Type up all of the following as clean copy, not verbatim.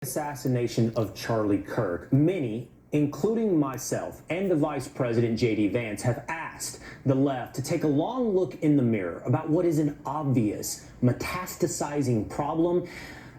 Assassination of Charlie Kirk, many, including myself and the Vice President J.D. Vance, have asked the left to take a long look in the mirror about what is an obvious, metastasizing problem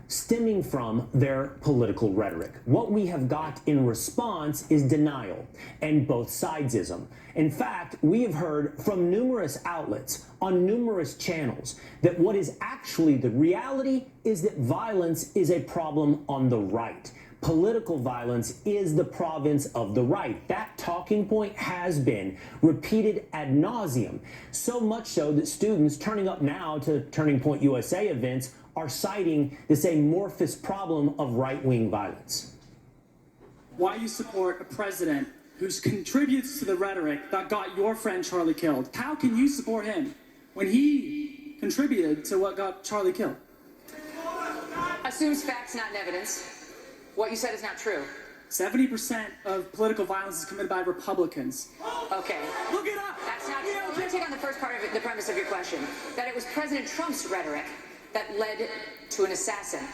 stemming from their political rhetoric. What we have got in response is denial and both sidesism. In fact, we have heard from numerous outlets on numerous channels that what is actually the reality is that violence is a problem on the right. Political violence is the province of the right. That talking point has been repeated ad nauseum, so much so that students turning up now to Turning Point USA events are citing this amorphous problem of right-wing violence. Why you support a president who contributes to the rhetoric that got your friend Charlie killed? How can you support him when he contributed to what got Charlie killed? Assumes facts, not evidence. What you said is not true. 70% of political violence is committed by Republicans. Okay. Look it up! That's not true. I'm going to take on the first part of it, the premise of your question, that it was President Trump's rhetoric that led to an assassin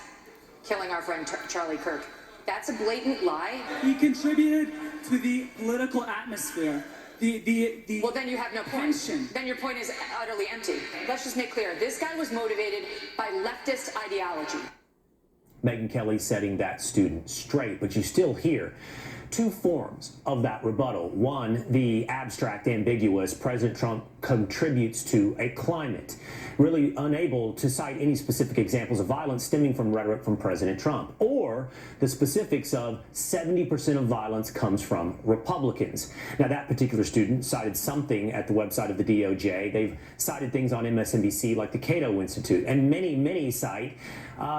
killing our friend Charlie Kirk. That's a blatant lie. He contributed to the political atmosphere. Well, then you have no point. Tension. Then your point is utterly empty. Let's just make clear. This guy was motivated by leftist ideology. Megyn Kelly setting that student straight, but you still hear two forms of that rebuttal. One, the abstract, ambiguous, President Trump contributes to a climate, really unable to cite any specific examples of violence stemming from rhetoric from President Trump, or the specifics of 70% of violence comes from Republicans. Now, that particular student cited something at the website of the DOJ. They've cited things on MSNBC like the Cato Institute, and many cite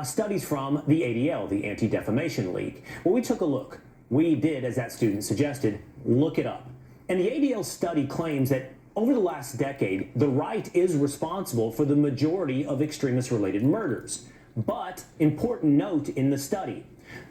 studies from the ADL, the Anti-Defamation League. Well, we took a look. We did, as that student suggested, look it up. And the ADL study claims that over the last decade, the right is responsible for the majority of extremist-related murders. But, important note in the study,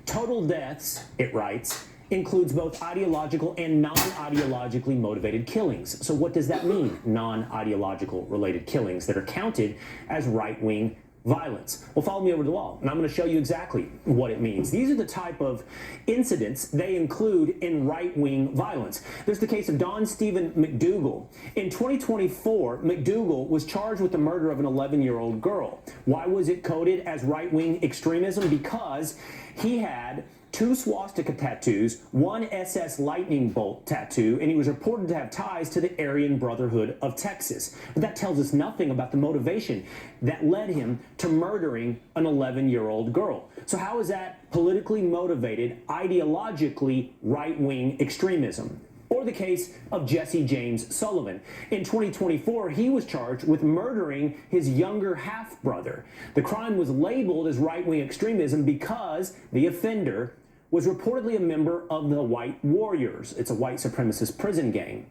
total deaths, it writes, includes both ideological and non-ideologically motivated killings. So what does that mean, non-ideological related killings that are counted as right-wing violence? Well, follow me over the wall, and I'm going to show you exactly what it means. These are the type of incidents they include in right-wing violence. There's the case of Don Stephen McDougal. In 2024, McDougal was charged with the murder of an 11-year-old girl. Why was it coded as right-wing extremism? Because he had 2 swastika tattoos, 1 SS lightning bolt tattoo, and he was reported to have ties to the Aryan Brotherhood of Texas. But that tells us nothing about the motivation that led him to murdering an 11-year-old girl. So how is that politically motivated, ideologically right-wing extremism? Or the case of Jesse James Sullivan. In 2024, he was charged with murdering his younger half-brother. The crime was labeled as right-wing extremism because the offender was reportedly a member of the White Warriors. It's a white supremacist prison gang.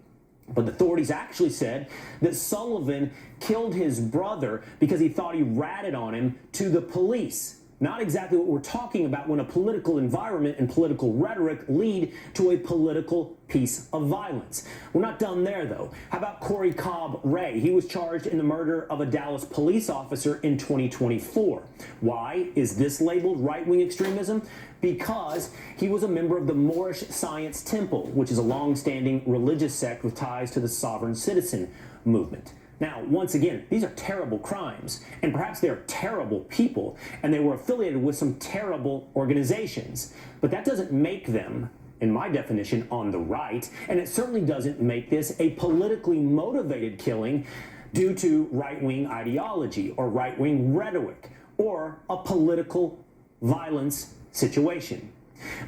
But the authorities actually said that Sullivan killed his brother because he thought he ratted on him to the police. Not exactly what we're talking about when a political environment and political rhetoric lead to a political piece of violence. We're not done there, though. How about Corey Cobb Ray? He was charged in the murder of a Dallas police officer in 2024. Why is this labeled right-wing extremism? Because he was a member of the Moorish Science Temple, which is a long-standing religious sect with ties to the sovereign citizen movement. Now, once again, these are terrible crimes, and perhaps they're terrible people, and they were affiliated with some terrible organizations. But that doesn't make them, in my definition, on the right, and it certainly doesn't make this a politically motivated killing due to right-wing ideology or right-wing rhetoric or a political violence situation.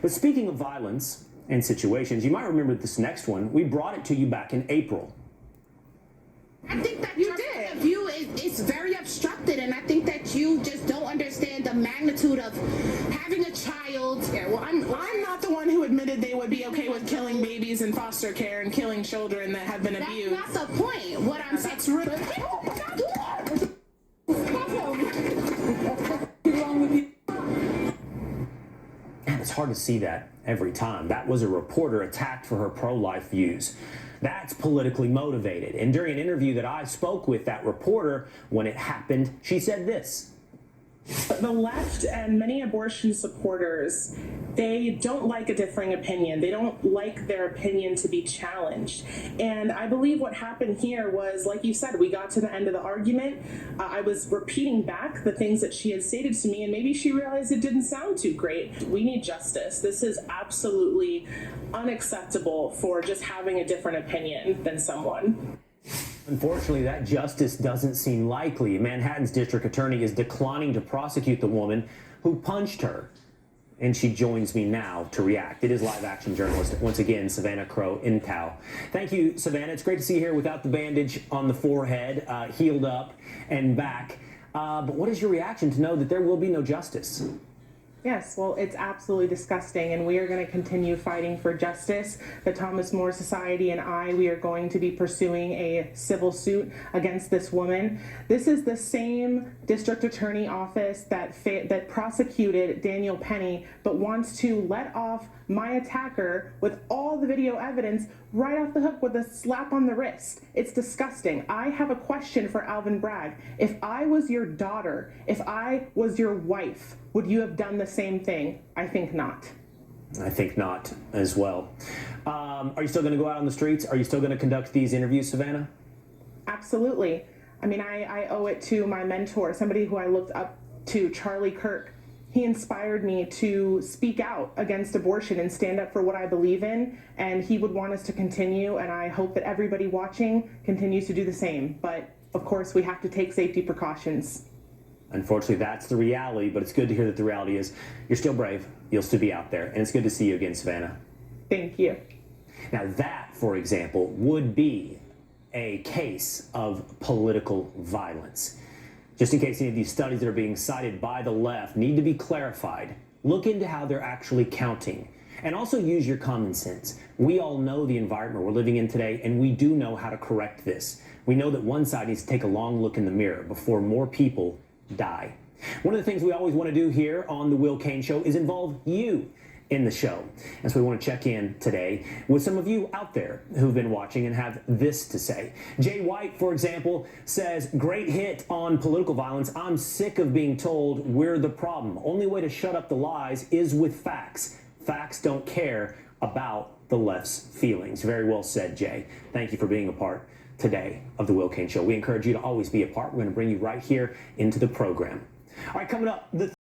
But speaking of violence and situations, you might remember this next one. We brought it to you back in April. I think that your view is very obstructed, and I think that you just don't understand the magnitude of having a child. Yeah, well, I'm not the one who admitted they would be okay with killing babies in foster care and killing children that have been abused. That's not the point. What I'm saying. That's really. And it's hard to see that every time. That was a reporter attacked for her pro-life views. That's politically motivated. And during an interview that I spoke with that reporter when it happened, she said this. The left and many abortion supporters, they don't like a differing opinion. They don't like their opinion to be challenged. And I believe what happened here was, like you said, we got to the end of the argument. I was repeating back the things that she had stated to me, and maybe she realized it didn't sound too great. We need justice. This is absolutely unacceptable for just having a different opinion than someone. Unfortunately, that justice doesn't seem likely. Manhattan's district attorney is declining to prosecute the woman who punched her. And she joins me now to react. It is live action journalist, once again, Savannah Crow in Tau. Thank you, Savannah. It's great to see you here without the bandage on the forehead, healed up and back. But what is your reaction to know that there will be no justice? Yes, well, it's absolutely disgusting, and we are going to continue fighting for justice. The Thomas More Society and we are going to be pursuing a civil suit against this woman. This is the same district attorney office that prosecuted Daniel Penny, but wants to let off my attacker with all the video evidence right off the hook with a slap on the wrist. It's disgusting. I have a question for Alvin Bragg. If I was your daughter, if I was your wife, would you have done the same thing? I think not. I think not as well. Are you still going to go out on the streets? Are you still going to conduct these interviews, Savannah? Absolutely. I mean, I owe it to my mentor, somebody who I looked up to, Charlie Kirk. He inspired me to speak out against abortion and stand up for what I believe in, and he would want us to continue, and I hope that everybody watching continues to do the same. But, of course, we have to take safety precautions. Unfortunately, that's the reality, but it's good to hear that the reality is you're still brave, you'll still be out there, and it's good to see you again, Savannah. Thank you. Now that, for example, would be a case of political violence. Just in case any of these studies that are being cited by the left need to be clarified, look into how they're actually counting. And also use your common sense. We all know the environment we're living in today, and we do know how to correct this. We know that one side needs to take a long look in the mirror before more people die. One of the things we always want to do here on The Will Cain Show is involve you in the show. And so we want to check in today with some of you out there who've been watching and have this to say. Jay White, for example, says, great hit on political violence. I'm sick of being told we're the problem. Only way to shut up the lies is with facts. Facts don't care about the left's feelings. Very well said, Jay. Thank you for being a part today of The Will Cain Show. We encourage you to always be a part. We're going to bring you right here into the program. All right, coming up, the